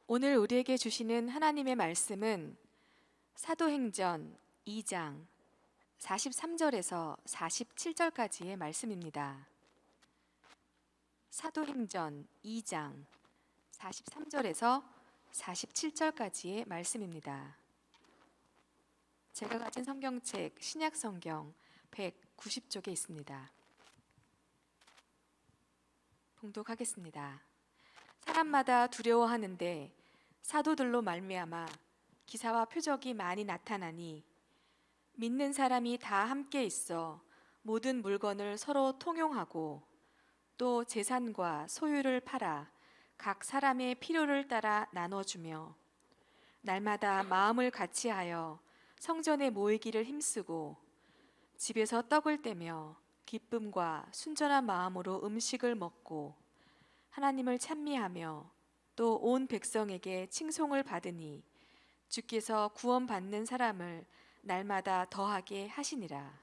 오늘 우리에게 주시는 하나님의 말씀은 사도행전 2장 43절에서 47절까지의 말씀입니다. 사도행전 2장 43절에서 47절까지의 말씀입니다. 제가 가진 성경책 신약성경 190쪽에 있습니다. 봉독하겠습니다. 사람마다 두려워하는데 사도들로 말미암아 기사와 표적이 많이 나타나니 믿는 사람이 다 함께 있어 모든 물건을 서로 통용하고 또 재산과 소유를 팔아 각 사람의 필요를 따라 나눠주며 날마다 마음을 같이하여 성전에 모이기를 힘쓰고 집에서 떡을 떼며 기쁨과 순전한 마음으로 음식을 먹고 하나님을 찬미하며 또 온 백성에게 칭송을 받으니 주께서 구원받는 사람을 날마다 더하게 하시니라.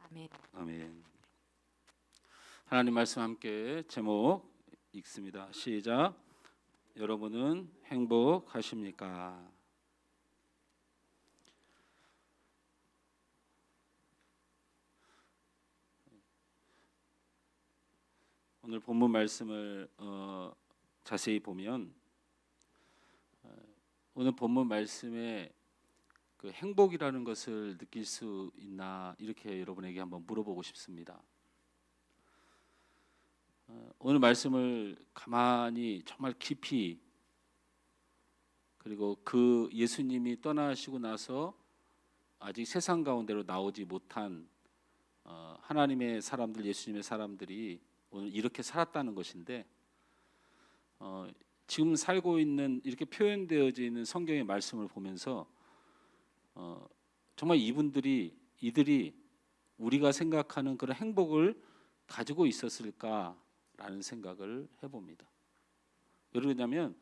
아멘. 아멘. 하나님 말씀 함께 제목 읽습니다. 시작. 여러분은 행복하십니까? 오늘 본문 말씀을 자세히 보면 오늘 본문 말씀에 그 행복이라는 것을 느낄 수 있나 이렇게 여러분에게 한번 물어보고 싶습니다. 오늘 말씀을 가만히 정말 깊이 그리고 그 예수님이 떠나시고 나서 아직 세상 가운데로 나오지 못한 하나님의 사람들, 예수님의 사람들이 오늘 이렇게 살았다는 것인데 지금 살고 있는 이렇게 표현되어져 있는 성경의 말씀을 보면서 정말 이들이 우리가 생각하는 그런 행복을 가지고 있었을까라는 생각을 해봅니다. 왜 그러냐면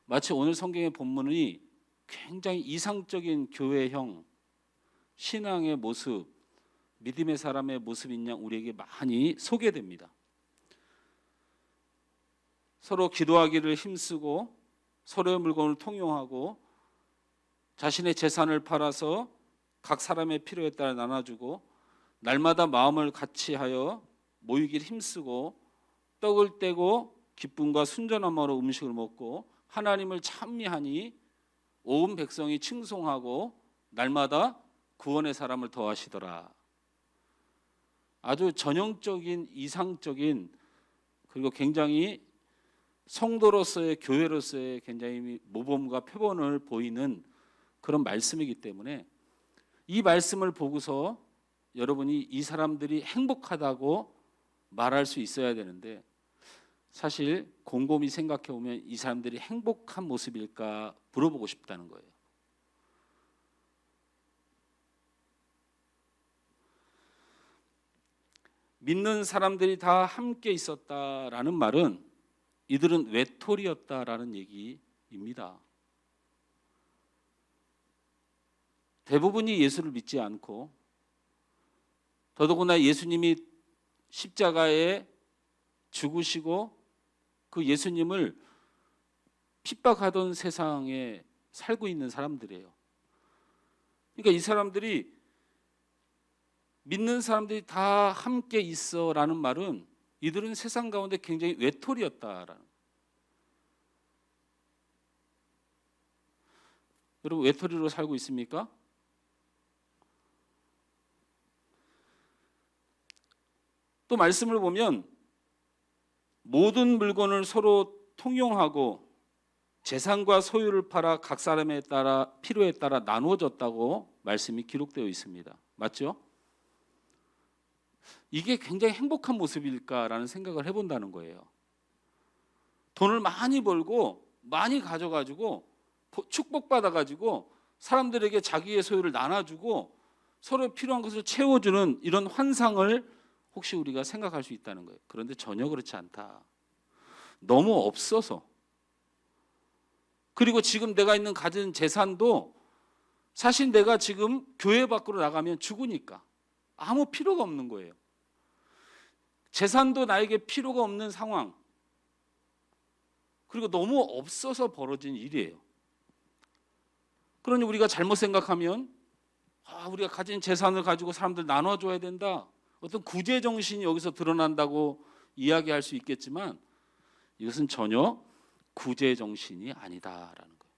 마치 오늘 성경의 본문이 굉장히 이상적인 교회형 신앙의 모습, 믿음의 사람의 모습인 양 우리에게 많이 소개됩니다. 서로 기도하기를 힘쓰고 서로의 물건을 통용하고 자신의 재산을 팔아서 각 사람의 필요에 따라 나눠주고 날마다 마음을 같이하여 모이기를 힘쓰고 떡을 떼고 기쁨과 순전한 마음으로 음식을 먹고 하나님을 찬미하니 온 백성이 칭송하고 날마다 구원의 사람을 더하시더라. 아주 전형적인 이상적인 그리고 굉장히 성도로서의 교회로서의 굉장히 모범과 표본을 보이는 그런 말씀이기 때문에 이 말씀을 보고서 여러분이 이 사람들이 행복하다고 말할 수 있어야 되는데 사실 곰곰이 생각해 보면 이 사람들이 행복한 모습일까 물어보고 싶다는 거예요. 믿는 사람들이 다 함께 있었다라는 말은 이들은 외톨이였다라는 얘기입니다. 대부분이 예수를 믿지 않고 더더구나 예수님이 십자가에 죽으시고 그 예수님을 핍박하던 세상에 살고 있는 사람들이에요. 그러니까 이 사람들이 믿는 사람들이 다 함께 있어라는 말은 이들은 세상 가운데 굉장히 외톨이였다라는. 여러분 외톨이로 살고 있습니까? 또 말씀을 보면 모든 물건을 서로 통용하고 재산과 소유를 팔아 각 사람에 따라 필요에 따라 나누어졌다고 말씀이 기록되어 있습니다. 맞죠? 이게 굉장히 행복한 모습일까라는 생각을 해본다는 거예요. 돈을 많이 벌고 많이 가져가지고 축복받아가지고 사람들에게 자기의 소유를 나눠주고 서로 필요한 것을 채워주는 이런 환상을 혹시 우리가 생각할 수 있다는 거예요. 그런데 전혀 그렇지 않다. 너무 없어서. 그리고 지금 내가 있는 가진 재산도 사실 내가 지금 교회 밖으로 나가면 죽으니까 아무 필요가 없는 거예요. 재산도 나에게 필요가 없는 상황. 그리고 너무 없어서 벌어진 일이에요. 그러니 우리가 잘못 생각하면 우리가 가진 재산을 가지고 사람들 나눠줘야 된다. 어떤 구제 정신이 여기서 드러난다고 이야기할 수 있겠지만 이것은 전혀 구제 정신이 아니다라는 거예요.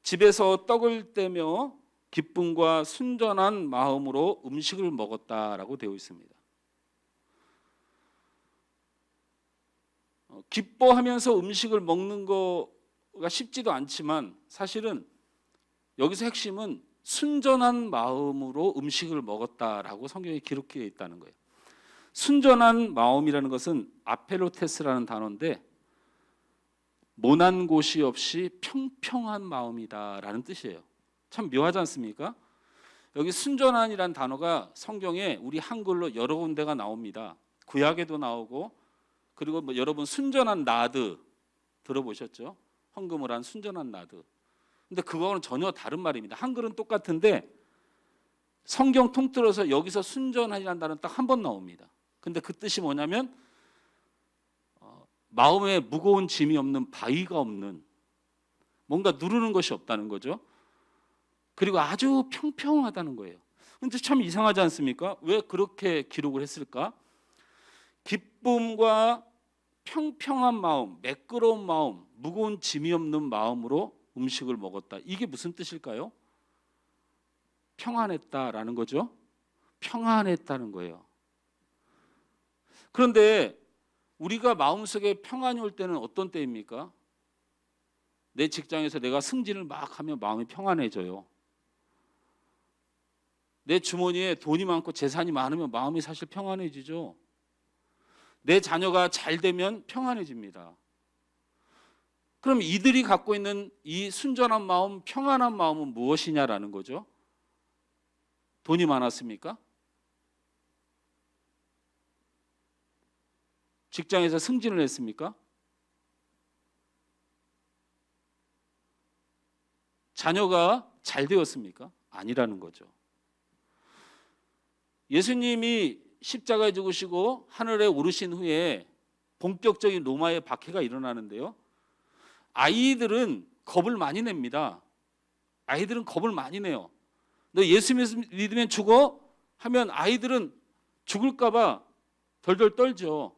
집에서 떡을 떼며 기쁨과 순전한 마음으로 음식을 먹었다라고 되어 있습니다. 기뻐하면서 음식을 먹는 거가 쉽지도 않지만 사실은 여기서 핵심은 순전한 마음으로 음식을 먹었다라고 성경에 기록되어 있다는 거예요. 순전한 마음이라는 것은 아펠로테스라는 단어인데 모난 곳이 없이 평평한 마음이다라는 뜻이에요. 참 묘하지 않습니까? 여기 순전한이라는 단어가 성경에 우리 한글로 여러 군데가 나옵니다. 구약에도 나오고 그리고 여러분 순전한 나드 들어보셨죠? 헌금을 한 순전한 나드. 근데 그거는 전혀 다른 말입니다. 한글은 똑같은데 성경 통틀어서 여기서 순전한이라는 단어는 딱 한 번 나옵니다. 근데 그 뜻이 뭐냐면 마음에 무거운 짐이 없는 바위가 없는 뭔가 누르는 것이 없다는 거죠. 그리고 아주 평평하다는 거예요. 근데 참 이상하지 않습니까? 왜 그렇게 기록을 했을까? 기쁨과 평평한 마음, 매끄러운 마음, 무거운 짐이 없는 마음으로 음식을 먹었다. 이게 무슨 뜻일까요? 평안했다라는 거죠. 평안했다는 거예요. 그런데 우리가 마음속에 평안이 올 때는 어떤 때입니까? 내 직장에서 내가 승진을 막 하면 마음이 평안해져요. 내 주머니에 돈이 많고 재산이 많으면 마음이 사실 평안해지죠. 내 자녀가 잘 되면 평안해집니다. 그럼 이들이 갖고 있는 이 순전한 마음, 평안한 마음은 무엇이냐라는 거죠. 돈이 많았습니까? 직장에서 승진을 했습니까? 자녀가 잘 되었습니까? 아니라는 거죠. 예수님이 십자가에 죽으시고 하늘에 오르신 후에 본격적인 로마의 박해가 일어나는데요. 아이들은 겁을 많이 냅니다. 아이들은 겁을 많이 내요. 너 예수 믿으면 죽어? 하면 아이들은 죽을까 봐 덜덜 떨죠.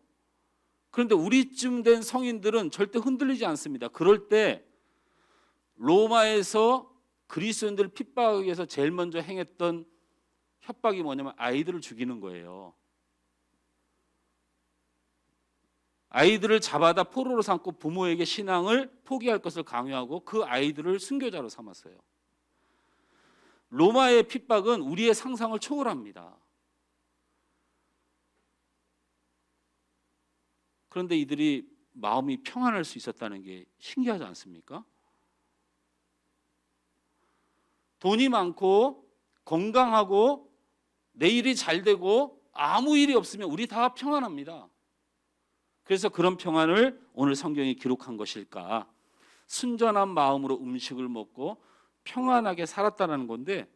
그런데 우리쯤 된 성인들은 절대 흔들리지 않습니다. 그럴 때 로마에서 그리스도인들을 핍박하기 위해서 제일 먼저 행했던 협박이 뭐냐면 아이들을 죽이는 거예요. 아이들을 잡아다 포로로 삼고 부모에게 신앙을 포기할 것을 강요하고 그 아이들을 순교자로 삼았어요. 로마의 핍박은 우리의 상상을 초월합니다. 그런데 이들이 마음이 평안할 수 있었다는 게 신기하지 않습니까? 돈이 많고 건강하고 내일이 잘 되고 아무 일이 없으면 우리 다 평안합니다. 그래서 그런 평안을 오늘 성경이 기록한 것일까? 순전한 마음으로 음식을 먹고 평안하게 살았다는 건데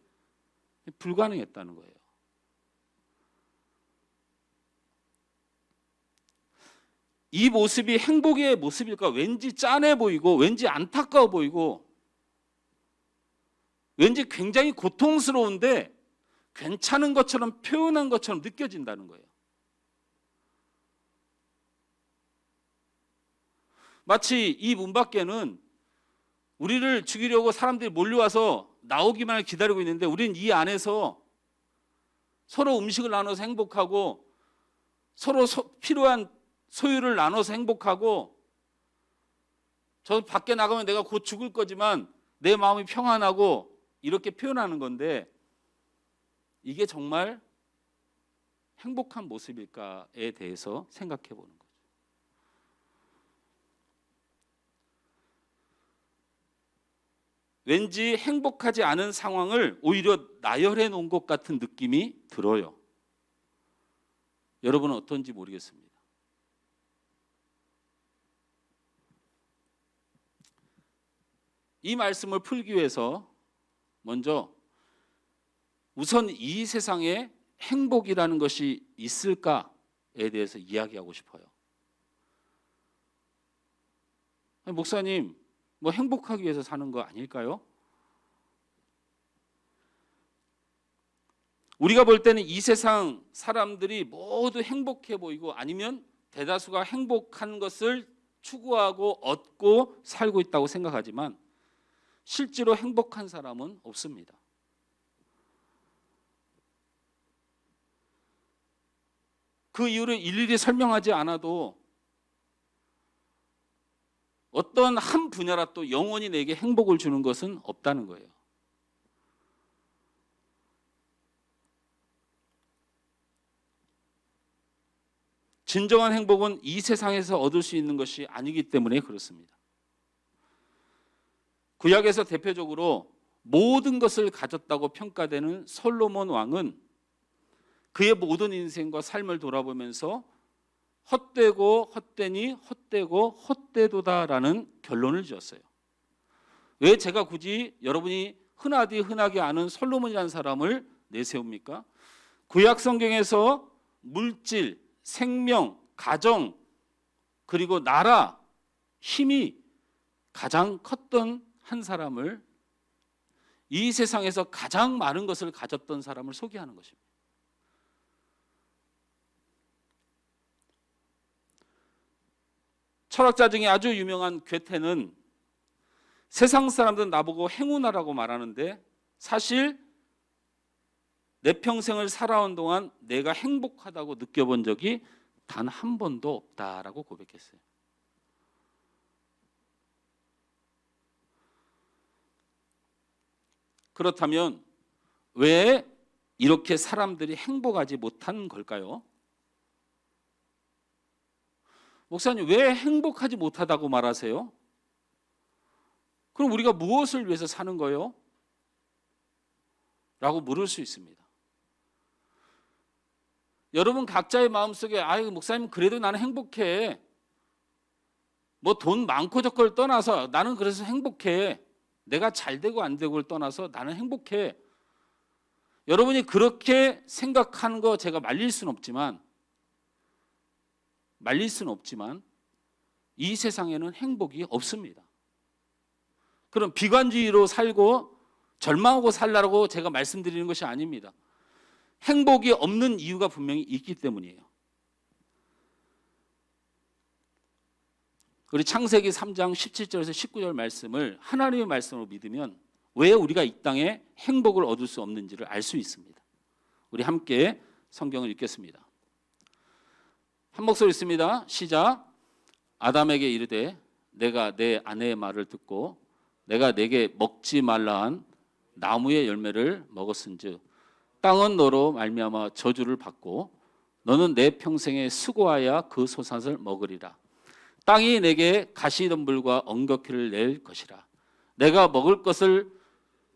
불가능했다는 거예요. 이 모습이 행복의 모습일까? 왠지 짠해 보이고 왠지 안타까워 보이고 왠지 굉장히 고통스러운데 괜찮은 것처럼 표현한 것처럼 느껴진다는 거예요. 마치 이 문 밖에는 우리를 죽이려고 사람들이 몰려와서 나오기만을 기다리고 있는데 우리는 이 안에서 서로 음식을 나눠서 행복하고 서로 필요한 소유를 나눠서 행복하고 저 밖에 나가면 내가 곧 죽을 거지만 내 마음이 평안하고 이렇게 표현하는 건데 이게 정말 행복한 모습일까에 대해서 생각해 보는 거죠. 왠지 행복하지 않은 상황을 오히려 나열해 놓은 것 같은 느낌이 들어요. 여러분은 어떤지 모르겠습니다. 이 말씀을 풀기 위해서 먼저 우선 이 세상에 행복이라는 것이 있을까? 대해서 이야기하고 싶어요. 아니, 목사님, 뭐 행복하기 위해서 사는 거 아닐까요? 우리가 볼 때는 이 세상 사람들이 모두 행복해 보이고 아니면 대다수가 행복한 것을 추구하고 얻고 살고 있다고 생각하지만 실제로 행복한 사람은 없습니다. 그 이유를 일일이 설명하지 않아도 어떤 한 분야라도 영원히 내게 행복을 주는 것은 없다는 거예요. 진정한 행복은 이 세상에서 얻을 수 있는 것이 아니기 때문에 그렇습니다. 구약에서 대표적으로 모든 것을 가졌다고 평가되는 솔로몬 왕은 그의 모든 인생과 삶을 돌아보면서 헛되고 헛되니 헛되고 헛되도다라는 결론을 지었어요. 왜 제가 굳이 여러분이 흔하게 아는 솔로몬이라는 사람을 내세웁니까? 구약 성경에서 물질, 생명, 가정, 그리고 나라, 힘이 가장 컸던 한 사람을, 이 세상에서 가장 많은 것을 가졌던 사람을 소개하는 것입니다. 철학자 중에 아주 유명한 괴테는 세상 사람들은 나보고 행운아라고 말하는데 사실 내 평생을 살아온 동안 내가 행복하다고 느껴본 적이 단 한 번도 없다라고 고백했어요. 그렇다면 왜 이렇게 사람들이 행복하지 못한 걸까요? 목사님, 왜 행복하지 못하다고 말하세요? 그럼 우리가 무엇을 위해서 사는 거예요? 라고 물을 수 있습니다. 여러분 각자의 마음속에 아유 목사님 그래도 나는 행복해. 뭐 돈 많고 적고를 떠나서 나는 그래서 행복해. 내가 잘 되고 안 되고를 떠나서 나는 행복해. 여러분이 그렇게 생각하는 거 제가 말릴 수는 없지만 이 세상에는 행복이 없습니다. 그럼 비관주의로 살고 절망하고 살라고 제가 말씀드리는 것이 아닙니다. 행복이 없는 이유가 분명히 있기 때문이에요. 우리 창세기 3장 17절에서 19절 말씀을 하나님의 말씀으로 믿으면 왜 우리가 이 땅에 행복을 얻을 수 없는지를 알 수 있습니다. 우리 함께 성경을 읽겠습니다. 한 목소리 있습니다. 시작. 아담에게 이르되 내가 내 아내의 말을 듣고 내가 내게 먹지 말라 한 나무의 열매를 먹었은즉 땅은 너로 말미암아 저주를 받고 너는 내 평생에 수고하여 그 소산을 먹으리라. 땅이 내게 가시덤불과 엉겅퀴를 낼 것이라. 내가 먹을 것을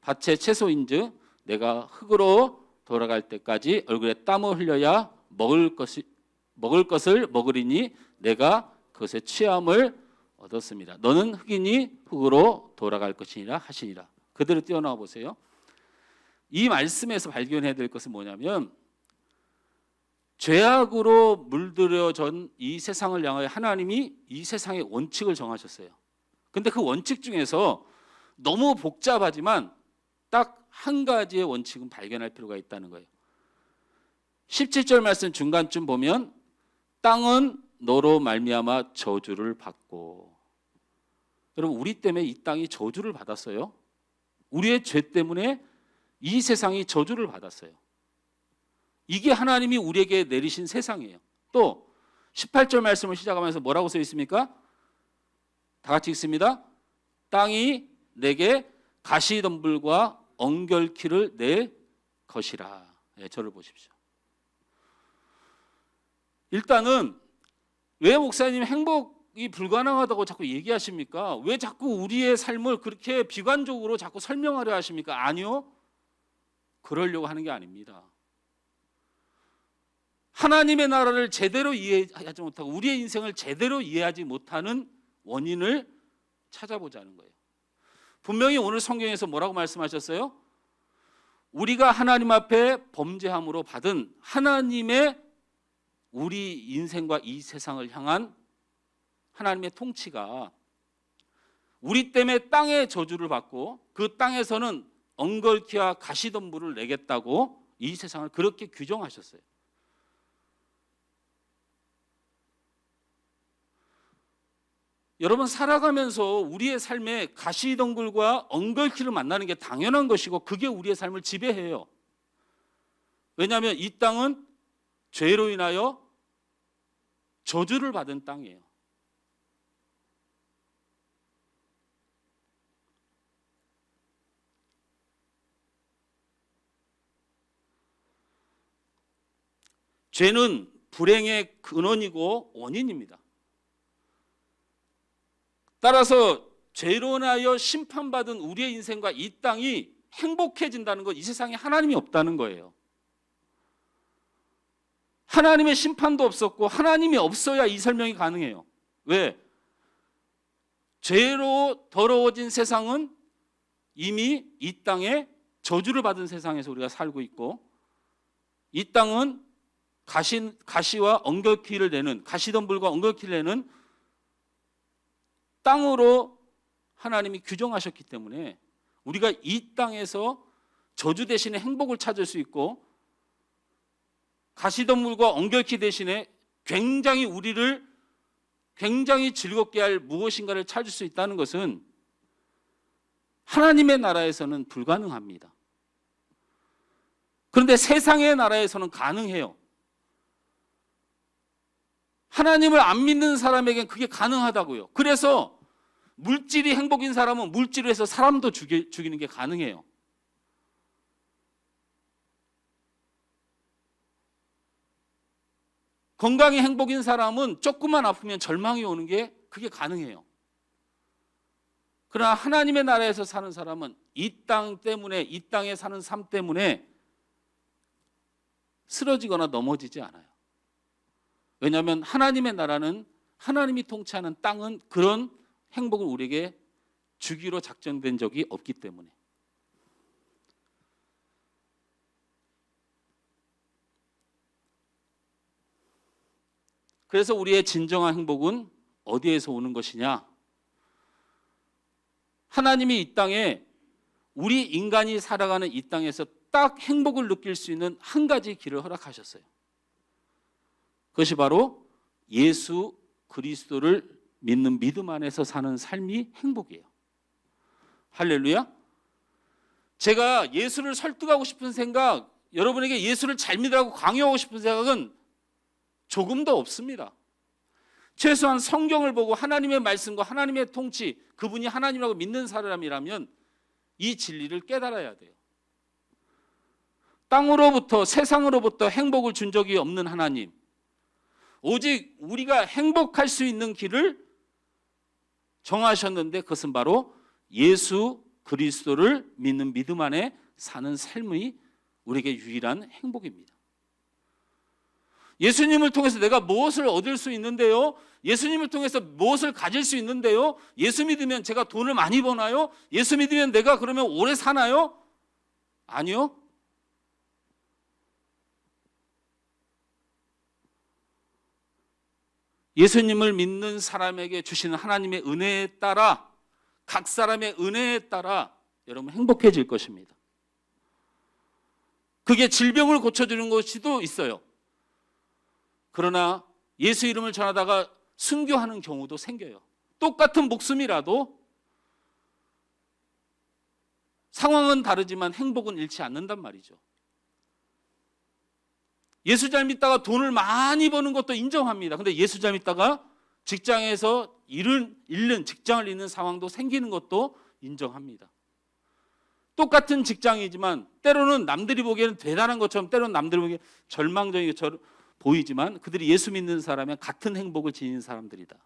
밭의 채소인즉 내가 흙으로 돌아갈 때까지 얼굴에 땀을 흘려야 먹을 것을 먹으리니 내가 그것의 취함을 얻었습니다. 너는 흙이니 흙으로 돌아갈 것이니라 하시니라. 그대로 뛰어나와 보세요. 이 말씀에서 발견해야 될 것은 뭐냐면 죄악으로 물들여진 이 세상을 향하여 하나님이 이 세상의 원칙을 정하셨어요. 근데 그 원칙 중에서 너무 복잡하지만 딱 한 가지의 원칙은 발견할 필요가 있다는 거예요. 17절 말씀 중간쯤 보면 땅은 너로 말미암아 저주를 받고. 여러분 우리 때문에 이 땅이 저주를 받았어요. 우리의 죄 때문에 이 세상이 저주를 받았어요. 이게 하나님이 우리에게 내리신 세상이에요. 또 18절 말씀을 시작하면서 뭐라고 써 있습니까? 다 같이 읽습니다. 땅이 내게 가시덤불과 엉겅퀴를 낼 것이라. 네, 저를 보십시오. 일단은 왜 목사님 행복이 불가능하다고 자꾸 얘기하십니까? 왜 자꾸 우리의 삶을 그렇게 비관적으로 자꾸 설명하려 하십니까? 아니요. 그러려고 하는 게 아닙니다. 하나님의 나라를 제대로 이해하지 못하고 우리의 인생을 제대로 이해하지 못하는 원인을 찾아보자는 거예요. 분명히 오늘 성경에서 뭐라고 말씀하셨어요? 우리가 하나님 앞에 범죄함으로 받은 하나님의 우리 인생과 이 세상을 향한 하나님의 통치가 우리 때문에 땅의 저주를 받고 그 땅에서는 엉겅퀴와 가시덤불을 내겠다고 이 세상을 그렇게 규정하셨어요. 여러분, 살아가면서 우리의 삶에 가시덤불과 엉겅퀴를 만나는 게 당연한 것이고 그게 우리의 삶을 지배해요. 왜냐하면 이 땅은 죄로 인하여 저주를 받은 땅이에요. 죄는 불행의 근원이고 원인입니다. 따라서 죄로 인하여 심판받은 우리의 인생과 이 땅이 행복해진다는 것, 이 세상에 하나님이 없다는 거예요. 하나님의 심판도 없었고 하나님이 없어야 이 설명이 가능해요. 왜? 죄로 더러워진 세상은 이미 이 땅에 저주를 받은 세상에서 우리가 살고 있고 이 땅은 가시와 엉겅퀴를 내는 가시덤불과 엉겅퀴를 내는 땅으로 하나님이 규정하셨기 때문에 우리가 이 땅에서 저주 대신에 행복을 찾을 수 있고 가시덤불과 엉겅퀴 대신에 우리를 굉장히 즐겁게 할 무엇인가를 찾을 수 있다는 것은 하나님의 나라에서는 불가능합니다. 그런데 세상의 나라에서는 가능해요. 하나님을 안 믿는 사람에겐 그게 가능하다고요. 그래서 물질이 행복인 사람은 물질로 해서 사람도 죽이는 게 가능해요. 건강이 행복인 사람은 조금만 아프면 절망이 오는 게 그게 가능해요. 그러나 하나님의 나라에서 사는 사람은 이 땅 때문에, 이 땅에 사는 삶 때문에 쓰러지거나 넘어지지 않아요. 왜냐하면 하나님의 나라는, 하나님이 통치하는 땅은 그런 행복을 우리에게 주기로 작정된 적이 없기 때문에. 그래서 우리의 진정한 행복은 어디에서 오는 것이냐? 하나님이 이 땅에, 우리 인간이 살아가는 이 땅에서 딱 행복을 느낄 수 있는 한 가지 길을 허락하셨어요. 그것이 바로 예수 그리스도를 믿는 믿음 안에서 사는 삶이 행복이에요. 할렐루야. 제가 예수를 설득하고 싶은 생각, 여러분에게 예수를 잘 믿으라고 강요하고 싶은 생각은 조금도 없습니다. 최소한 성경을 보고 하나님의 말씀과 하나님의 통치, 그분이 하나님이라고 믿는 사람이라면 이 진리를 깨달아야 돼요. 땅으로부터, 세상으로부터 행복을 준 적이 없는 하나님, 오직 우리가 행복할 수 있는 길을 정하셨는데 그것은 바로 예수 그리스도를 믿는 믿음 안에 사는 삶이 우리에게 유일한 행복입니다. 예수님을 통해서 내가 무엇을 얻을 수 있는데요? 예수님을 통해서 무엇을 가질 수 있는데요? 예수 믿으면 제가 돈을 많이 버나요? 예수 믿으면 내가 그러면 오래 사나요? 아니요. 예수님을 믿는 사람에게 주시는 하나님의 은혜에 따라, 각 사람의 은혜에 따라 여러분 행복해질 것입니다. 그게 질병을 고쳐주는 것이도 있어요. 그러나 예수 이름을 전하다가 순교하는 경우도 생겨요. 똑같은 목숨이라도 상황은 다르지만 행복은 잃지 않는단 말이죠. 예수 잘 믿다가 돈을 많이 버는 것도 인정합니다. 근데 예수 잘 믿다가 직장에서 잃는 직장을 잃는 상황도 생기는 것도 인정합니다. 똑같은 직장이지만 때로는 남들이 보기에는 대단한 것처럼, 때로는 남들이 보기에 절망적인 것처럼 보이지만 그들이 예수 믿는 사람은 같은 행복을 지니는 사람들이다.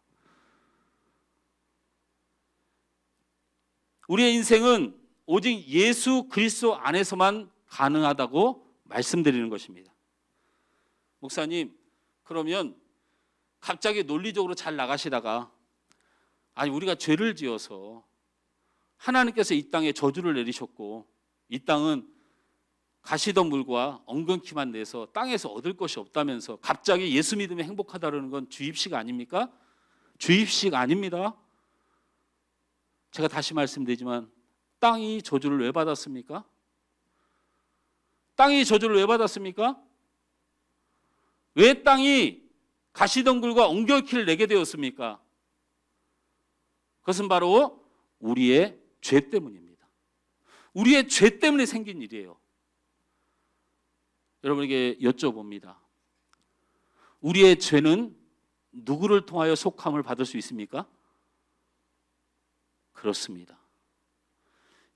우리의 인생은 오직 예수 그리스도 안에서만 가능하다고 말씀드리는 것입니다. 목사님, 그러면 갑자기 논리적으로 잘 나가시다가 아니 우리가 죄를 지어서 하나님께서 이 땅에 저주를 내리셨고 이 땅은 가시덤불과 엉겅퀴만 내서 땅에서 얻을 것이 없다면서 갑자기 예수 믿으면 행복하다는 건 주입식 아닙니까? 주입식 아닙니다. 제가 다시 말씀드리지만 땅이 저주를 왜 받았습니까? 땅이 저주를 왜 받았습니까? 왜 땅이 가시덤불과 엉겅퀴를 내게 되었습니까? 그것은 바로 우리의 죄 때문입니다. 우리의 죄 때문에 생긴 일이에요. 여러분에게 여쭤봅니다. 우리의 죄는 누구를 통하여 속함을 받을 수 있습니까? 그렇습니다.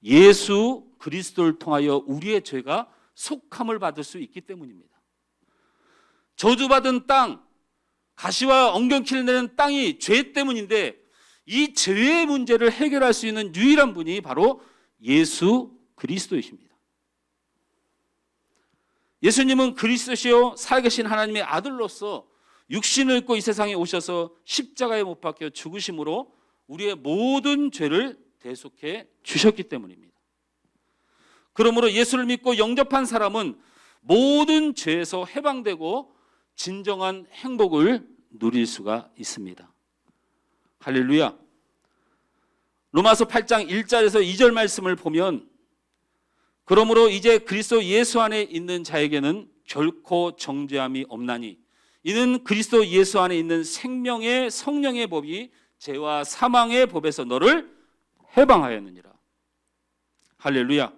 예수 그리스도를 통하여 우리의 죄가 속함을 받을 수 있기 때문입니다. 저주받은 땅, 가시와 엉겅퀴를 내는 땅이 죄 때문인데 이 죄의 문제를 해결할 수 있는 유일한 분이 바로 예수 그리스도이십니다. 예수님은 그리스도시요 살아계신 하나님의 아들로서 육신을 입고 이 세상에 오셔서 십자가에 못 박혀 죽으심으로 우리의 모든 죄를 대속해 주셨기 때문입니다. 그러므로 예수를 믿고 영접한 사람은 모든 죄에서 해방되고 진정한 행복을 누릴 수가 있습니다. 할렐루야. 로마서 8장 1절에서 2절 말씀을 보면 그러므로 이제 그리스도 예수 안에 있는 자에게는 결코 정죄함이 없나니 이는 그리스도 예수 안에 있는 생명의 성령의 법이 죄와 사망의 법에서 너를 해방하였느니라. 할렐루야.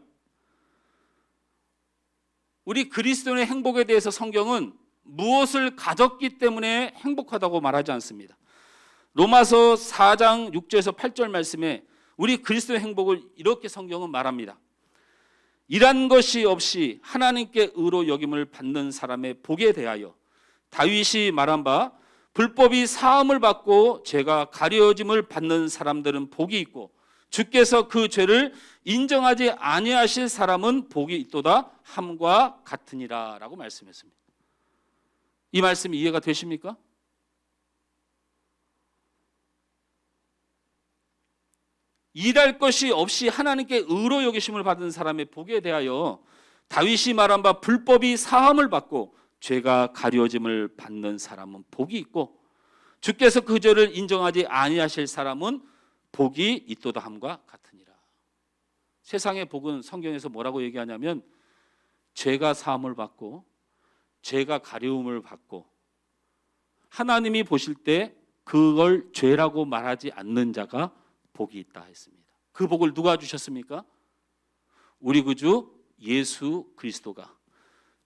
우리 그리스도인의 행복에 대해서 성경은 무엇을 가졌기 때문에 행복하다고 말하지 않습니다. 로마서 4장 6절에서 8절 말씀에 우리 그리스도의 행복을 이렇게 성경은 말합니다. 일한 것이 없이 하나님께 의로 여김을 받는 사람의 복에 대하여 다윗이 말한 바 불법이 사함을 받고 죄가 가려짐을 받는 사람들은 복이 있고 주께서 그 죄를 인정하지 아니하실 사람은 복이 있도다 함과 같으니라 라고 말씀했습니다. 이 말씀이 이해가 되십니까? 일할 것이 없이 하나님께 의로 여기심을 받은 사람의 복에 대하여 다윗이 말한 바 불법이 사함을 받고 죄가 가려짐을 받는 사람은 복이 있고 주께서 그 죄를 인정하지 아니하실 사람은 복이 있도다 함과 같으니라. 세상의 복은 성경에서 뭐라고 얘기하냐면 죄가 사함을 받고 죄가 가려움을 받고 하나님이 보실 때 그걸 죄라고 말하지 않는 자가 복이 있다 했습니다. 그 복을 누가 주셨습니까? 우리 구주 예수 그리스도가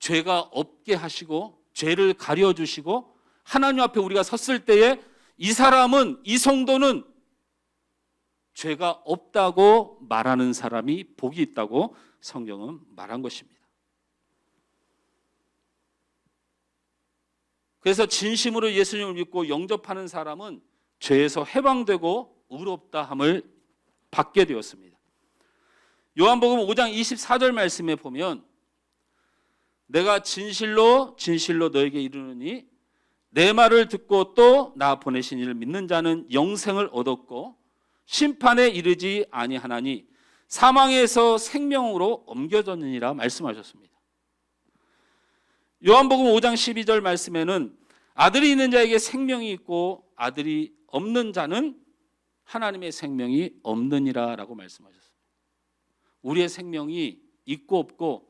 죄가 없게 하시고 죄를 가려주시고 하나님 앞에 우리가 섰을 때에 이 사람은, 이 성도는 죄가 없다고 말하는 사람이 복이 있다고 성경은 말한 것입니다. 그래서 진심으로 예수님을 믿고 영접하는 사람은 죄에서 해방되고 의롭다함을 받게 되었습니다. 요한복음 5장 24절 말씀에 보면 내가 진실로 진실로 너에게 이르노니 내 말을 듣고 또 나 보내신 이를 믿는 자는 영생을 얻었고 심판에 이르지 아니하나니 사망에서 생명으로 옮겨졌느니라 말씀하셨습니다. 요한복음 5장 12절 말씀에는 아들이 있는 자에게 생명이 있고 아들이 없는 자는 하나님의 생명이 없느니라 라고 말씀하셨습니다. 우리의 생명이 있고 없고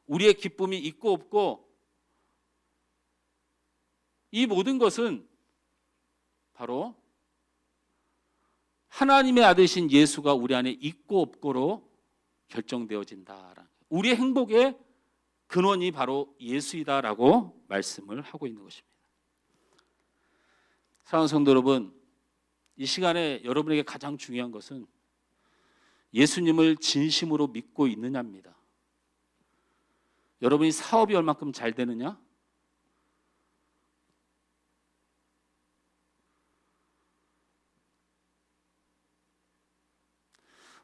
우리의 기쁨이 있고 없고 이 모든 것은 바로 하나님의 아들이신 예수가 우리 안에 있고 없고로 결정되어진다. 우리의 행복의 근원이 바로 예수이다라고 말씀을 하고 있는 것입니다. 사랑하는 성도 여러분, 이 시간에 여러분에게 가장 중요한 것은 예수님을 진심으로 믿고 있느냐입니다. 여러분이 사업이 얼마큼 잘 되느냐?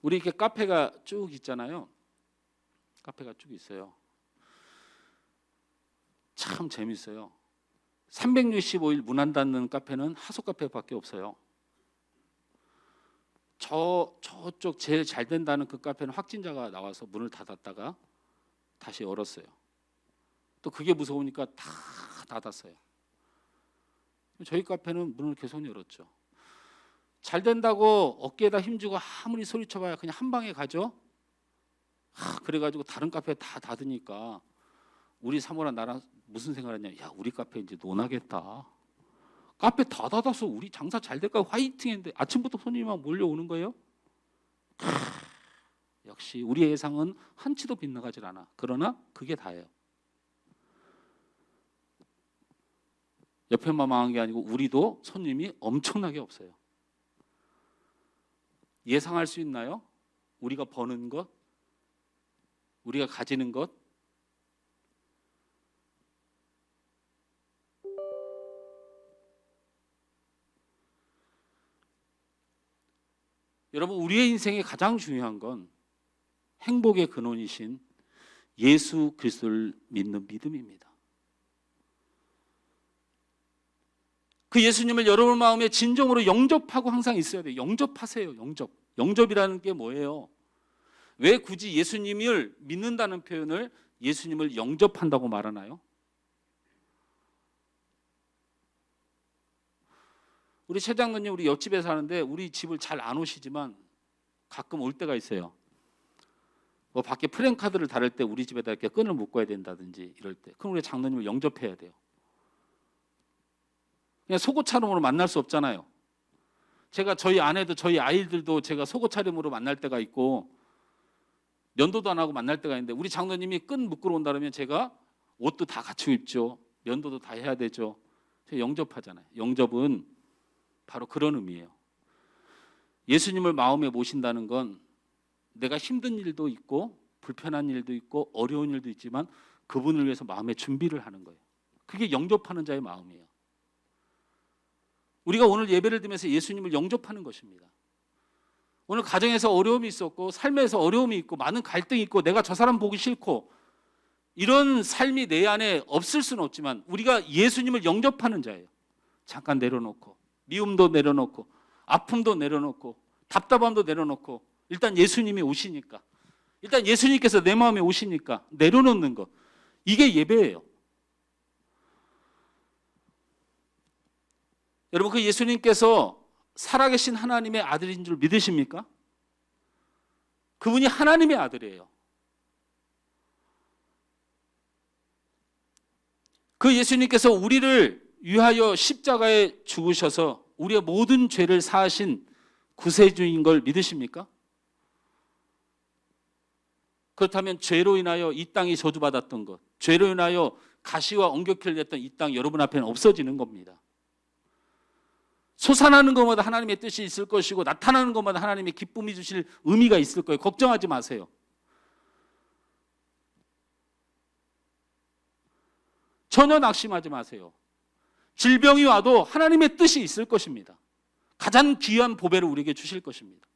우리 이렇게 카페가 쭉 있잖아요. 카페가 쭉 있어요. 참 재밌어요. 365일 문 안 닫는 카페는 하소 카페밖에 없어요. 저쪽 제일 잘 된다는 그 카페는 확진자가 나와서 문을 닫았다가 다시 열었어요. 또 그게 무서우니까 다 닫았어요. 저희 카페는 문을 계속 열었죠. 잘 된다고 어깨에다 힘주고 아무리 소리쳐봐야 그냥 한 방에 가죠. 그래가지고 다른 카페 다 닫으니까 우리 사모랑 나랑 무슨 생각을 했냐. 야, 우리 카페 이제 논하겠다. 카페 다 닫아서 우리 장사 잘 될까 화이팅 했는데 아침부터 손님이 막 몰려오는 거예요. 역시 우리의 예상은 한치도 빗나가질 않아. 그러나 그게 다예요. 옆에만 망한 게 아니고 우리도 손님이 엄청나게 없어요. 예상할 수 있나요? 우리가 버는 것, 우리가 가지는 것. 여러분, 우리의 인생에 가장 중요한 건 행복의 근원이신 예수 그리스도를 믿는 믿음입니다. 그 예수님을 여러분 마음에 진정으로 영접하고 항상 있어야 돼요. 영접하세요. 영접이라는 게 뭐예요? 왜 굳이 예수님을 믿는다는 표현을 예수님을 영접한다고 말하나요? 우리 최 장로님 우리 옆집에 사는데 우리 집을 잘 안 오시지만 가끔 올 때가 있어요. 뭐 밖에 프랜카드를 달을 때 우리 집에다 이렇게 끈을 묶어야 된다든지 이럴 때, 그럼 우리 장로님을 영접해야 돼요. 그냥 속옷 차림으로 만날 수 없잖아요. 제가 저희 아내도 저희 아이들도 제가 속옷 차림으로 만날 때가 있고 면도도 안 하고 만날 때가 있는데 우리 장로님이 끈 묶으러 온다 그러면 제가 옷도 다 갖추고 입죠. 면도도 다 해야 되죠. 제가 영접하잖아요. 영접은 바로 그런 의미예요. 예수님을 마음에 모신다는 건 내가 힘든 일도 있고 불편한 일도 있고 어려운 일도 있지만 그분을 위해서 마음의 준비를 하는 거예요. 그게 영접하는 자의 마음이에요. 우리가 오늘 예배를 드리면서 예수님을 영접하는 것입니다. 오늘 가정에서 어려움이 있었고 삶에서 어려움이 있고 많은 갈등이 있고 내가 저 사람 보기 싫고 이런 삶이 내 안에 없을 수는 없지만 우리가 예수님을 영접하는 자예요. 잠깐 내려놓고 미움도 내려놓고 아픔도 내려놓고 답답함도 내려놓고 일단 예수님이 오시니까, 일단 예수님께서 내 마음에 오시니까 내려놓는 것, 이게 예배예요. 여러분, 그 예수님께서 살아계신 하나님의 아들인 줄 믿으십니까? 그분이 하나님의 아들이에요. 그 예수님께서 우리를 위하여 십자가에 죽으셔서 우리의 모든 죄를 사하신 구세주인 걸 믿으십니까? 그렇다면 죄로 인하여 이 땅이 저주받았던 것, 죄로 인하여 가시와 엉격혈 됐던 이 땅 여러분 앞에는 없어지는 겁니다. 솟아나는 것마다 하나님의 뜻이 있을 것이고 나타나는 것마다 하나님의 기쁨이 주실 의미가 있을 거예요. 걱정하지 마세요. 전혀 낙심하지 마세요. 질병이 와도 하나님의 뜻이 있을 것입니다. 가장 귀한 보배를 우리에게 주실 것입니다.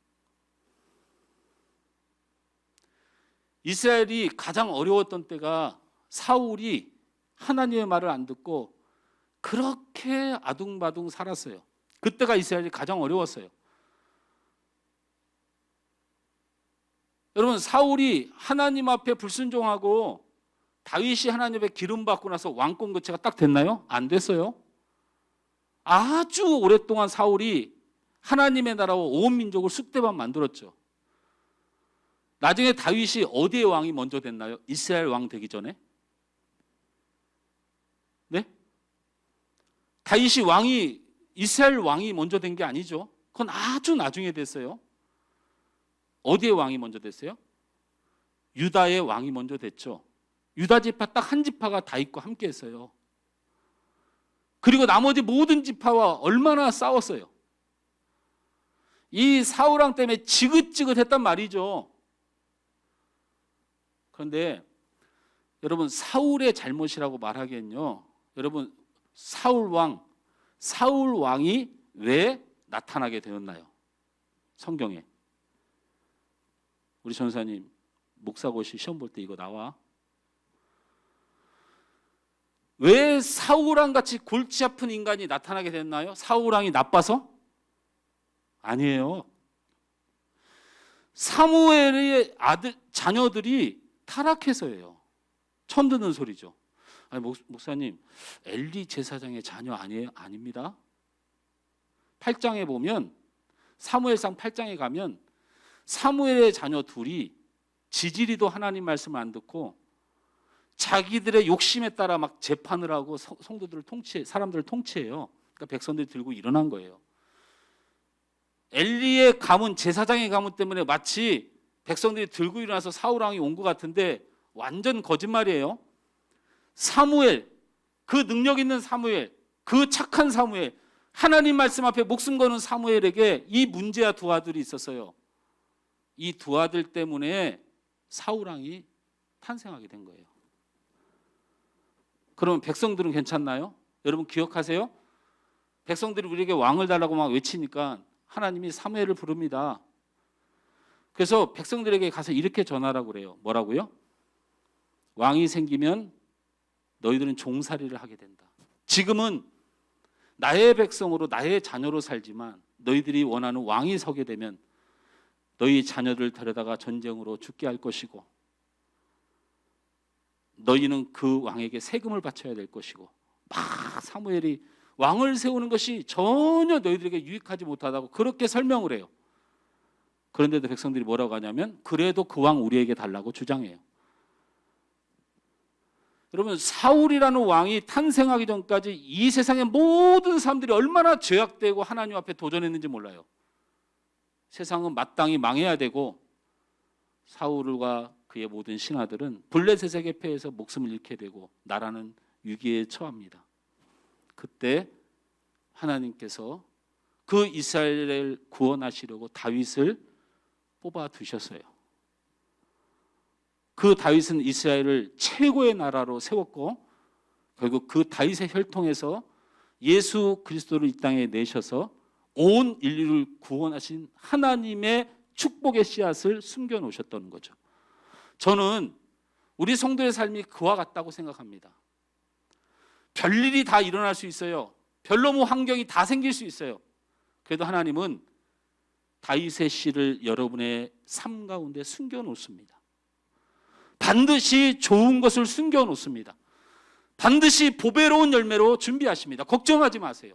이스라엘이 가장 어려웠던 때가 사울이 하나님의 말을 안 듣고 그렇게 아둥바둥 살았어요. 그때가 이스라엘이 가장 어려웠어요. 여러분, 사울이 하나님 앞에 불순종하고 다윗이 하나님 앞에 기름 받고 나서 왕권 교체가 딱 됐나요? 안 됐어요. 아주 오랫동안 사울이 하나님의 나라와 온 민족을 쑥대밭 만들었죠. 나중에 다윗이 어디의 왕이 먼저 됐나요? 이스라엘 왕 되기 전에? 네? 다윗이 왕이 이스라엘 왕이 먼저 된 게 아니죠. 그건 아주 나중에 됐어요. 어디의 왕이 먼저 됐어요? 유다의 왕이 먼저 됐죠. 유다 지파 딱 한 지파가 다 있고 함께 했어요. 그리고 나머지 모든 지파와 얼마나 싸웠어요. 이 사울 왕 때문에 지긋지긋했단 말이죠. 그런데 여러분, 사울의 잘못이라고 말하기엔요, 여러분, 사울 왕이 왜 나타나게 되었나요? 성경에. 우리 전사님 목사고시 시험 볼 때 이거 나와. 왜 사울왕 같이 골치 아픈 인간이 나타나게 됐나요? 사울왕이 나빠서? 아니에요. 사무엘의 자녀들이 타락해서예요. 처음 듣는 소리죠. 아니, 목사님, 엘리 제사장의 자녀 아니에요? 아닙니다. 8장에 보면, 사무엘상 8장에 가면 사무엘의 자녀 둘이 지지리도 하나님 말씀을 안 듣고 자기들의 욕심에 따라 막 재판을 하고 성도들을 사람들을 통치해요. 그러니까 백성들이 들고 일어난 거예요. 엘리의 가문, 제사장의 가문 때문에 마치 백성들이 들고 일어나서 사울 왕이 온 것 같은데 완전 거짓말이에요. 사무엘, 그 능력 있는 사무엘, 그 착한 사무엘, 하나님 말씀 앞에 목숨 거는 사무엘에게 이 문제와 두 아들이 있었어요. 이 두 아들 때문에 사울 왕이 탄생하게 된 거예요. 그러면 백성들은 괜찮나요? 여러분 기억하세요? 백성들이 우리에게 왕을 달라고 막 외치니까 하나님이 사무엘을 부릅니다. 그래서 백성들에게 가서 이렇게 전하라고 그래요. 뭐라고요? 왕이 생기면 너희들은 종살이를 하게 된다. 지금은 나의 백성으로 나의 자녀로 살지만 너희들이 원하는 왕이 서게 되면 너희 자녀들 데려다가 전쟁으로 죽게 할 것이고 너희는 그 왕에게 세금을 바쳐야 될 것이고 막 사무엘이 왕을 세우는 것이 전혀 너희들에게 유익하지 못하다고 그렇게 설명을 해요. 그런데도 백성들이 뭐라고 하냐면 그래도 그 왕 우리에게 달라고 주장해요. 여러분 사울이라는 왕이 탄생하기 전까지 이 세상의 모든 사람들이 얼마나 죄악되고 하나님 앞에 도전했는지 몰라요. 세상은 마땅히 망해야 되고 사울과 그의 모든 신하들은 블레셋에게 패해서 목숨을 잃게 되고 나라는 위기에 처합니다. 그때 하나님께서 그 이스라엘을 구원하시려고 다윗을 뽑아 두셨어요. 그 다윗은 이스라엘을 최고의 나라로 세웠고 결국 그 다윗의 혈통에서 예수 그리스도를 이 땅에 내셔서 온 인류를 구원하신 하나님의 축복의 씨앗을 숨겨 놓으셨다는 거죠. 저는 우리 성도의 삶이 그와 같다고 생각합니다. 별일이 다 일어날 수 있어요. 별너무 환경이 다 생길 수 있어요. 그래도 하나님은 다윗의 씨를 여러분의 삶 가운데 숨겨 놓습니다. 반드시 좋은 것을 숨겨 놓습니다. 반드시 보배로운 열매로 준비하십니다. 걱정하지 마세요.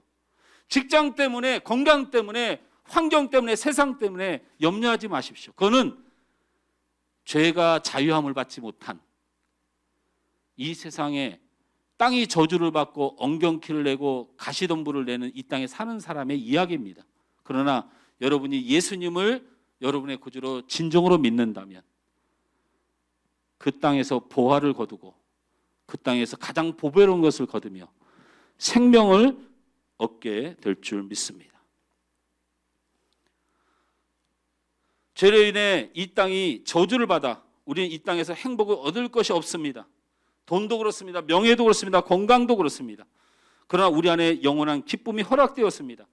직장 때문에, 건강 때문에, 환경 때문에, 세상 때문에 염려하지 마십시오. 그거는 죄가 자유함을 받지 못한 이 세상에 땅이 저주를 받고 엉겅퀴를 내고 가시덤불을 내는 이 땅에 사는 사람의 이야기입니다. 그러나 여러분이 예수님을 여러분의 구주로 진정으로 믿는다면 그 땅에서 보화를 거두고 그 땅에서 가장 보배로운 것을 거두며 생명을 얻게 될 줄 믿습니다. 죄로 인해 이 땅이 저주를 받아 우리는 이 땅에서 행복을 얻을 것이 없습니다. 돈도 그렇습니다. 명예도 그렇습니다. 건강도 그렇습니다. 그러나 우리 안에 영원한 기쁨이 허락되었습니다.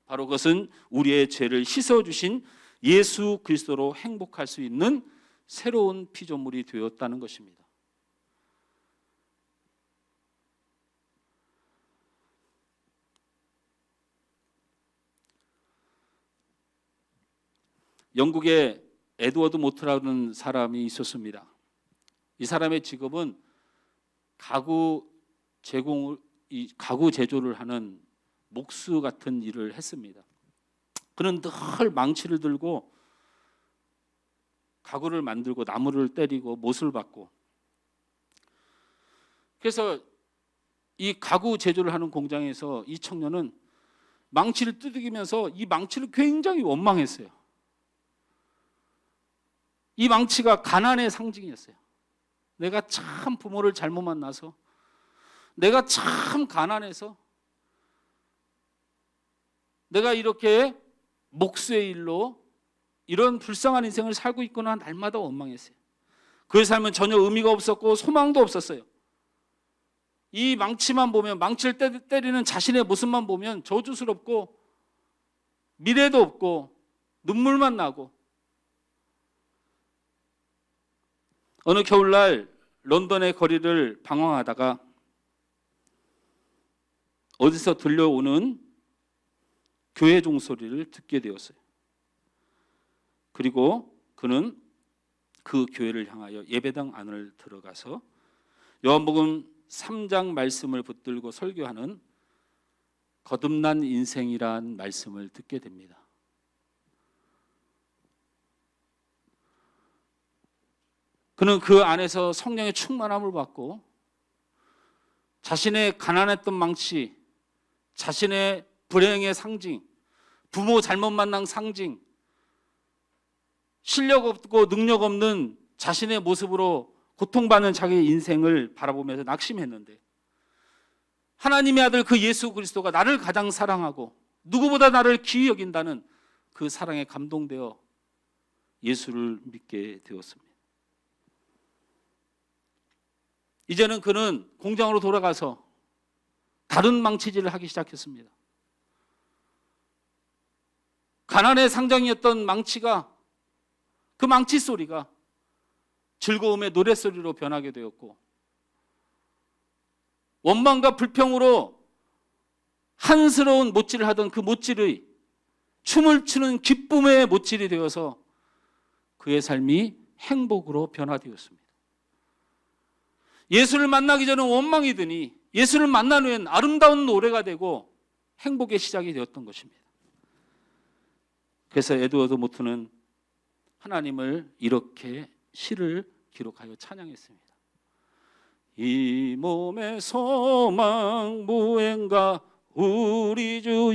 바로 그것은 우리의 죄를 씻어주신 예수 그리스도로 행복할 수 있는 새로운 피조물이 되었다는 것입니다. 영국에 에드워드 모트라는 사람이 있었습니다. 이 사람의 직업은 가구 제조를 하는 목수 같은 일을 했습니다. 그는 늘 망치를 들고 가구를 만들고 나무를 때리고 못을 박고, 그래서 이 가구 제조를 하는 공장에서 이 청년은 망치를 두들기면서 이 망치를 굉장히 원망했어요. 이 망치가 가난의 상징이었어요. 내가 참 부모를 잘못 만나서, 내가 참 가난해서, 내가 이렇게 목수의 일로 이런 불쌍한 인생을 살고 있구나 날마다 원망했어요. 그의 삶은 전혀 의미가 없었고 소망도 없었어요. 이 망치만 보면, 망치를 때리는 자신의 모습만 보면 저주스럽고 미래도 없고 눈물만 나고, 어느 겨울날 런던의 거리를 방황하다가 어디서 들려오는 교회 종소리를 듣게 되었어요. 그리고 그는 그 교회를 향하여 예배당 안을 들어가서 요한복음 3장 말씀을 붙들고 설교하는 거듭난 인생이란 말씀을 듣게 됩니다. 그는 그 안에서 성령의 충만함을 받고 자신의 가난했던 망치, 자신의 불행의 상징, 부모 잘못 만난 상징, 실력 없고 능력 없는 자신의 모습으로 고통받는 자기의 인생을 바라보면서 낙심했는데, 하나님의 아들 그 예수 그리스도가 나를 가장 사랑하고 누구보다 나를 귀히 여긴다는 그 사랑에 감동되어 예수를 믿게 되었습니다. 이제는 그는 공장으로 돌아가서 다른 망치질을 하기 시작했습니다. 가난의 상징이었던 망치가, 그 망치 소리가 즐거움의 노랫소리로 변하게 되었고, 원망과 불평으로 한스러운 못질을 하던 그 못질의 춤을 추는 기쁨의 못질이 되어서 그의 삶이 행복으로 변화되었습니다. 예수를 만나기 전은 원망이더니 예수를 만난 후엔 아름다운 노래가 되고 행복의 시작이 되었던 것입니다. 그래서 에드워드 모트는 하나님을 이렇게 시를 기록하여 찬양했습니다. 이 몸의 소망 무엔가 우리 주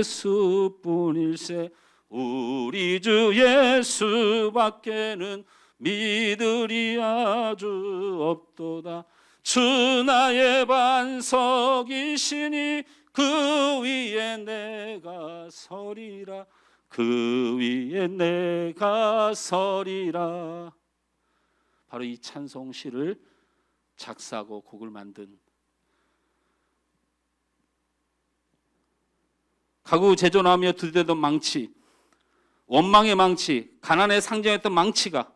예수뿐일세. 우리 주 예수밖에는 믿으리 아주 없도다. 주 나의 반석이시니 그 위에 내가 서리라. 그 위에 내가 서리라. 바로 이 찬송시를 작사하고 곡을 만든, 가구 제조하며 들대던 망치, 원망의 망치, 가난의 상징했던 망치가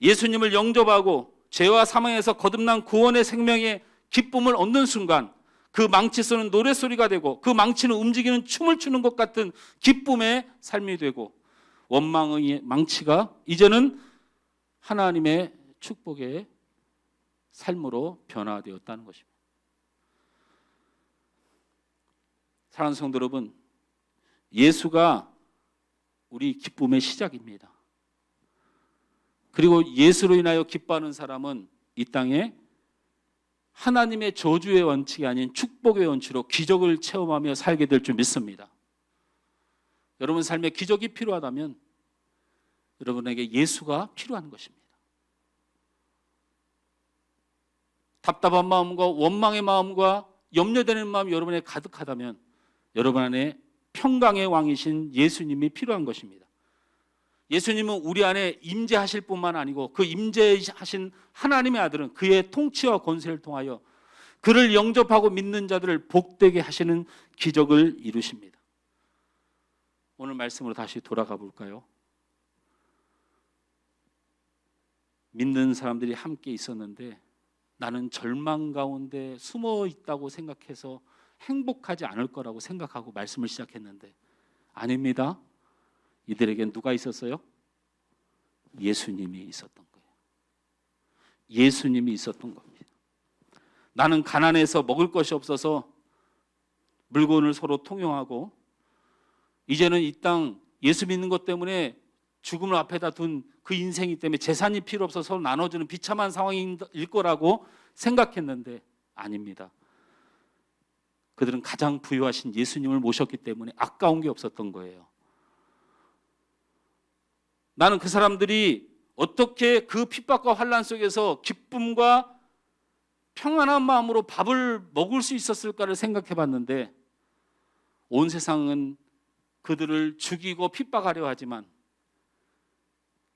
예수님을 영접하고 죄와 사망에서 거듭난 구원의 생명의 기쁨을 얻는 순간, 그 망치 소리는 노랫소리가 되고 그 망치는 움직이는 춤을 추는 것 같은 기쁨의 삶이 되고, 원망의 망치가 이제는 하나님의 축복의 삶으로 변화되었다는 것입니다. 사랑하는 성도 여러분, 예수가 우리 기쁨의 시작입니다. 그리고 예수로 인하여 기뻐하는 사람은 이 땅에 하나님의 저주의 원칙이 아닌 축복의 원칙으로 기적을 체험하며 살게 될 줄 믿습니다. 여러분 삶에 기적이 필요하다면 여러분에게 예수가 필요한 것입니다. 답답한 마음과 원망의 마음과 염려되는 마음이 여러분에 가득하다면 여러분 안에 평강의 왕이신 예수님이 필요한 것입니다. 예수님은 우리 안에 임재하실 뿐만 아니고 그 임재하신 하나님의 아들은 그의 통치와 권세를 통하여 그를 영접하고 믿는 자들을 복되게 하시는 기적을 이루십니다. 오늘 말씀으로 다시 돌아가 볼까요? 믿는 사람들이 함께 있었는데 나는 절망 가운데 숨어 있다고 생각해서 행복하지 않을 거라고 생각하고 말씀을 시작했는데 아닙니다. 이들에겐 누가 있었어요? 예수님이 있었던 거예요. 예수님이 있었던 겁니다. 나는 가난해서 먹을 것이 없어서 물건을 서로 통용하고 이제는 이 땅 예수 믿는 것 때문에 죽음을 앞에다 둔 그 인생이 때문에 재산이 필요 없어서 서로 나눠주는 비참한 상황일 거라고 생각했는데 아닙니다. 그들은 가장 부유하신 예수님을 모셨기 때문에 아까운 게 없었던 거예요. 나는 그 사람들이 어떻게 그 핍박과 환난 속에서 기쁨과 평안한 마음으로 밥을 먹을 수 있었을까를 생각해 봤는데 온 세상은 그들을 죽이고 핍박하려 하지만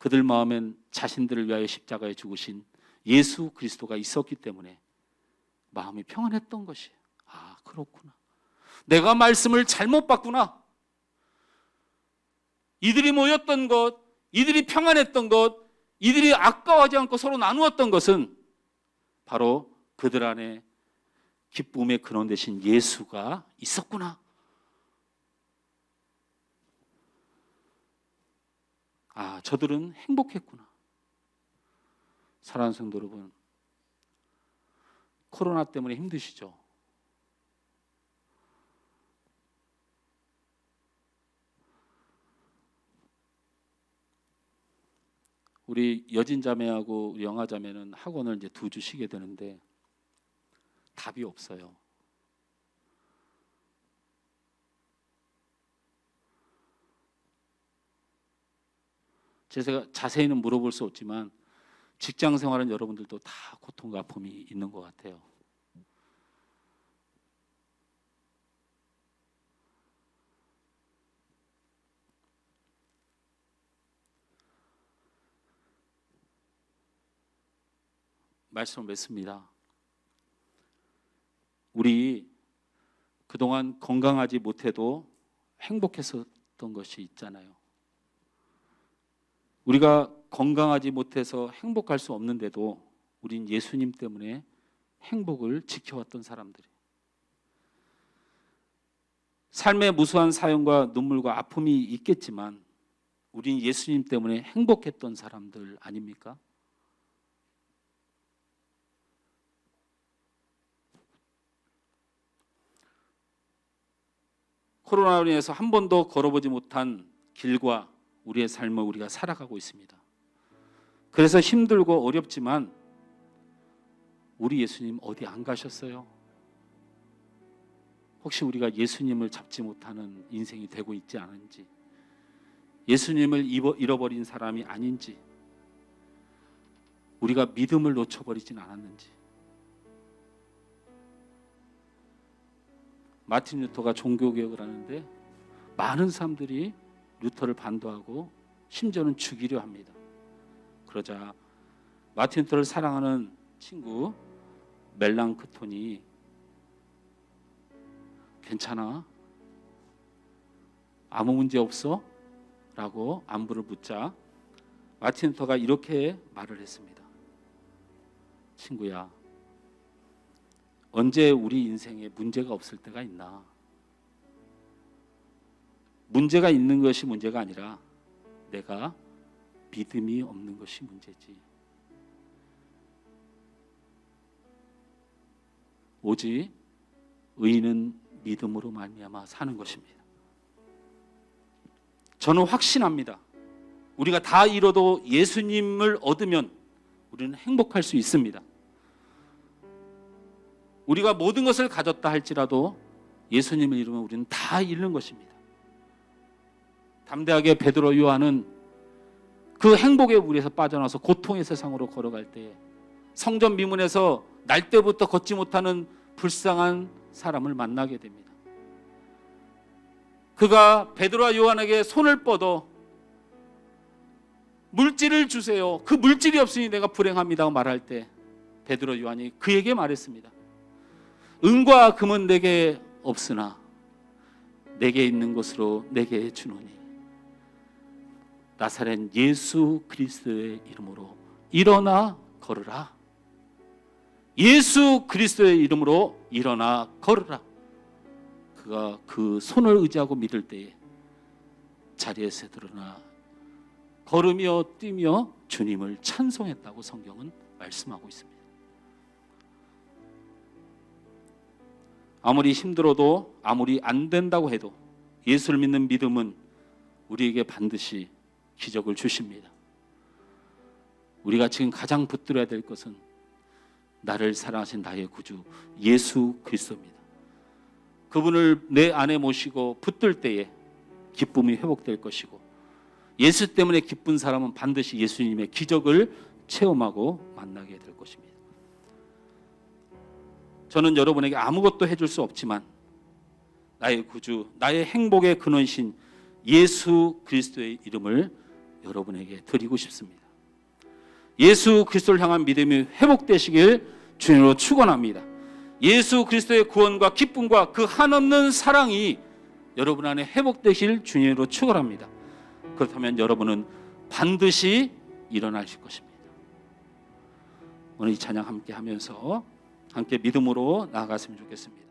그들 마음엔 자신들을 위하여 십자가에 죽으신 예수 그리스도가 있었기 때문에 마음이 평안했던 것이에요. 아, 그렇구나. 내가 말씀을 잘못 봤구나. 이들이 모였던 것, 이들이 평안했던 것, 이들이 아까워하지 않고 서로 나누었던 것은 바로 그들 안에 기쁨의 근원 되신 예수가 있었구나. 아, 저들은 행복했구나. 사랑하는 성도 여러분, 코로나 때문에 힘드시죠? 우리 여진 자매하고 우리 영아 자매는 학원을 이제 2주 쉬게 되는데 답이 없어요. 제가 자세히는 물어볼 수 없지만 직장 생활은 여러분들도 다 고통과 아픔이 있는 것 같아요. 말씀을 맺습니다. 우리 그동안 건강하지 못해도 행복했었던 것이 있잖아요. 우리가 건강하지 못해서 행복할 수 없는데도 우린 예수님 때문에 행복을 지켜왔던 사람들이에요. 삶의 무수한 사연과 눈물과 아픔이 있겠지만 우린 예수님 때문에 행복했던 사람들 아닙니까? 코로나로 인해서 한 번도 걸어보지 못한 길과 우리의 삶을 우리가 살아가고 있습니다. 그래서 힘들고 어렵지만 우리 예수님 어디 안 가셨어요? 혹시 우리가 예수님을 잡지 못하는 인생이 되고 있지 않은지, 예수님을 잃어버린 사람이 아닌지, 우리가 믿음을 놓쳐버리진 않았는지. 마틴 루터가 종교개혁을 하는데 많은 사람들이 루터를 반대하고 심지어는 죽이려 합니다. 그러자 마틴 루터를 사랑하는 친구 멜랑크톤이 괜찮아? 아무 문제 없어? 라고 안부를 묻자 마틴 루터가 이렇게 말을 했습니다. 친구야, 언제 우리 인생에 문제가 없을 때가 있나? 문제가 있는 것이 문제가 아니라 내가 믿음이 없는 것이 문제지. 오직 의인은 믿음으로 말미암아 사는 것입니다. 저는 확신합니다. 우리가 다 잃어도 예수님을 얻으면 우리는 행복할 수 있습니다. 우리가 모든 것을 가졌다 할지라도 예수님을 잃으면 우리는 다 잃는 것입니다. 담대하게 베드로 요한은 그 행복의 물에서 빠져나와서 고통의 세상으로 걸어갈 때 성전 미문에서 날 때부터 걷지 못하는 불쌍한 사람을 만나게 됩니다. 그가 베드로와 요한에게 손을 뻗어 물질을 주세요. 그 물질이 없으니 내가 불행합니다 말할 때 베드로 요한이 그에게 말했습니다. 은과 금은 내게 없으나 내게 있는 것으로 내게 주노니 나사렛 예수 그리스도의 이름으로 일어나 걸으라. 예수 그리스도의 이름으로 일어나 걸으라. 그가 그 손을 의지하고 믿을 때에 자리에서 드러나 걸으며 뛰며 주님을 찬송했다고 성경은 말씀하고 있습니다. 아무리 힘들어도 아무리 안 된다고 해도 예수를 믿는 믿음은 우리에게 반드시 기적을 주십니다. 우리가 지금 가장 붙들어야 될 것은 나를 사랑하신 나의 구주 예수 그리스도입니다. 그분을 내 안에 모시고 붙들 때에 기쁨이 회복될 것이고 예수 때문에 기쁜 사람은 반드시 예수님의 기적을 체험하고 만나게 될 것입니다. 저는 여러분에게 아무것도 해줄 수 없지만 나의 구주, 나의 행복의 근원이신 예수 그리스도의 이름을 여러분에게 드리고 싶습니다. 예수 그리스도를 향한 믿음이 회복되시길 주님으로 축원합니다. 예수 그리스도의 구원과 기쁨과 그 한없는 사랑이 여러분 안에 회복되실 주님으로 축원합니다. 그렇다면 여러분은 반드시 일어나실 것입니다. 오늘 이 찬양 함께 하면서 함께 믿음으로 나아갔으면 좋겠습니다.